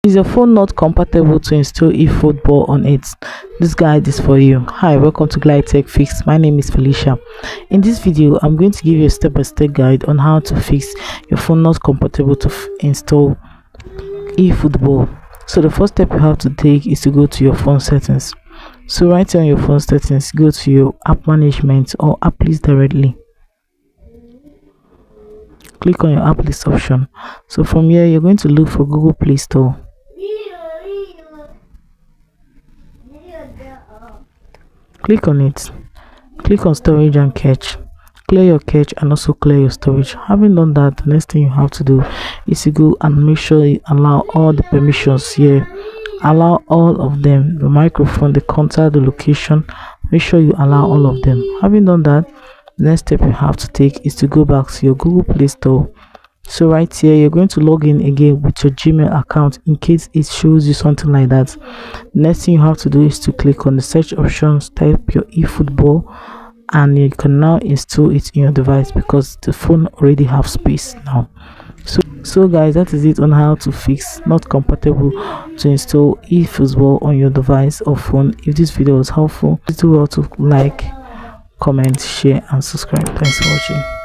Is your phone not compatible to install eFootball on it? This guide is for you. Hi, welcome to GladyTechFix. My name is Felicia. In this video, I'm going to give you a step-by-step guide on how to fix your phone not compatible to install eFootball. So the first step you have to take is to go to your phone settings. So right here on your phone settings, go to your app management or app list directly. Click on your app list option. So from here, you're going to look for Google Play Store. Click on it. Click on storage and cache. Clear your cache and also clear your storage. Having done that, the next thing you have to do is to go and make sure you allow all the permissions here. Allow all of them, the microphone, the contact, the location. Make sure you allow all of them. Having done that, the next step you have to take is to go back to your Google Play Store. So right here, you're going to log in again with your Gmail account in case it shows you something like that. The next thing you have to do is to click on the search options, type your eFootball, and you can now install it in your device because the phone already have space now. So guys, that is it on how to fix not compatible to install eFootball on your device or phone. If this video was helpful, please do well to like, comment, share and subscribe. Thanks for watching.